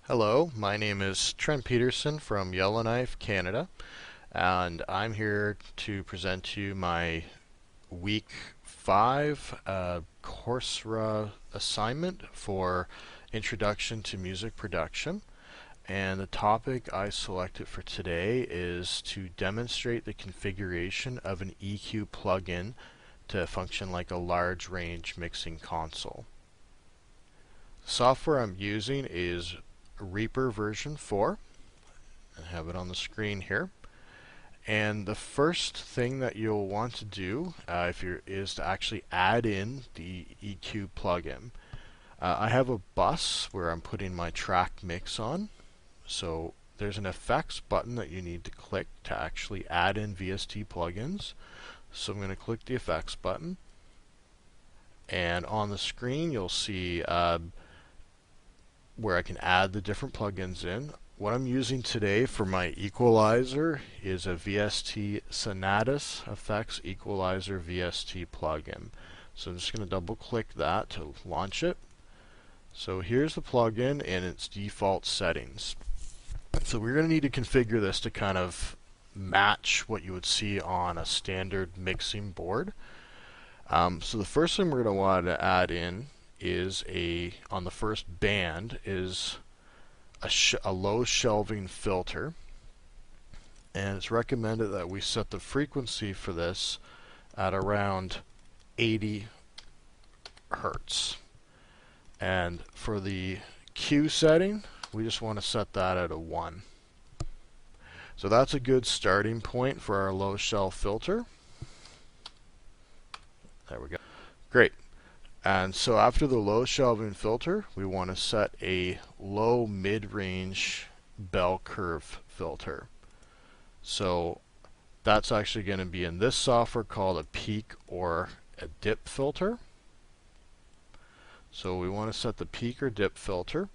Hello, my name is Trent Peterson from Yellowknife, Canada, and I'm here to present to you my week 5 coursera assignment for Introduction to Music Production. And the topic I selected for today is to demonstrate the configuration of an EQ plugin to function like a large range mixing console. The software I'm using is Reaper version 4. I have it on the screen here. And the first thing that you'll want to do is to actually add in the EQ plugin. I have a bus where I'm putting my track mix on. So there's an effects button that you need to click to actually add in VST plugins. So I'm going to click the effects button. And on the screen you'll see where I can add the different plugins in. What I'm using today for my equalizer is a VST Sonatus Effects Equalizer VST plugin. So I'm just going to double click that to launch it. So here's the plugin in its default settings. So we're going to need to configure this to kind of match what you would see on a standard mixing board. So the first thing we're going to want to add in is on the first band is a low shelving filter, and it's recommended that we set the frequency for this at around 80 Hertz. And for the Q setting, we just want to set that at a 1. So that's a good starting point for our low shelf filter. There we go. Great. And so after the low shelving filter, we want to set a low mid-range bell curve filter. So that's actually going to be in this software called a peak or a dip filter. So we want to set the peak or dip filter,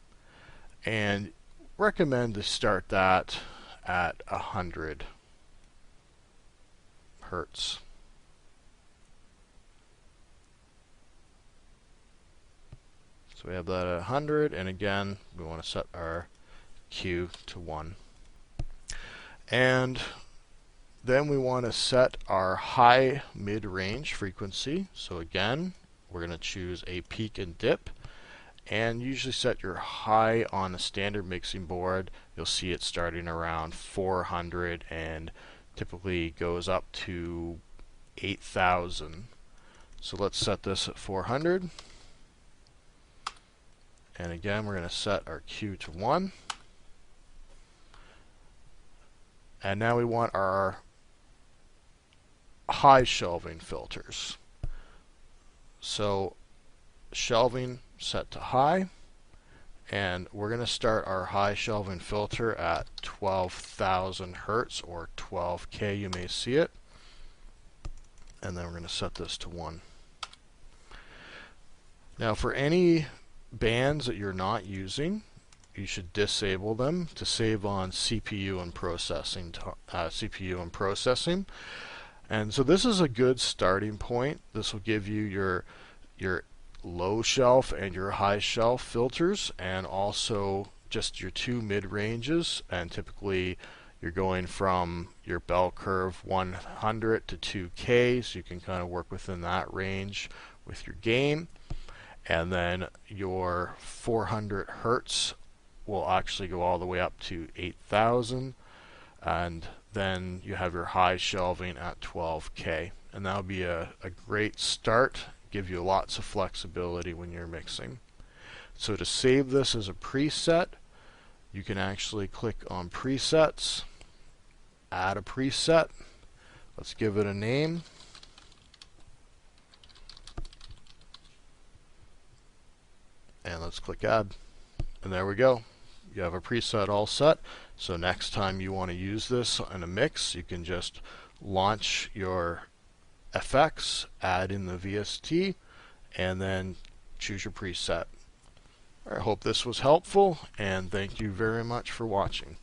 and recommend to start that at 100 Hertz. So we have that at 100, and again, we want to set our Q to 1. And then we want to set our high mid-range frequency. So again, we're going to choose a peak and dip, and usually set your high on a standard mixing board. You'll see it starting around 400 and typically goes up to 8,000. So let's set this at 400. And again, we're going to set our Q to 1. And now we want our high shelving filters. So shelving set to high. And we're going to start our high shelving filter at 12,000 Hertz or 12K, you may see it. And then we're going to set this to 1. Now for any bands that you're not using, you should disable them to save on CPU and processing. And so this is a good starting point. This will give you your low shelf and your high shelf filters, and also just your two mid ranges. And typically you're going from your bell curve 100 to 2K, so you can kind of work within that range with your gain. And then your 400 Hertz will actually go all the way up to 8,000. And then you have your high shelving at 12K. And that'll be a great start, give you lots of flexibility when you're mixing. So to save this as a preset, you can actually click on presets, add a preset. Let's give it a name. And let's click add. And there we go. You have a preset all set. So next time you want to use this in a mix, you can just launch your FX, add in the VST, and then choose your preset. I hope this was helpful, and thank you very much for watching.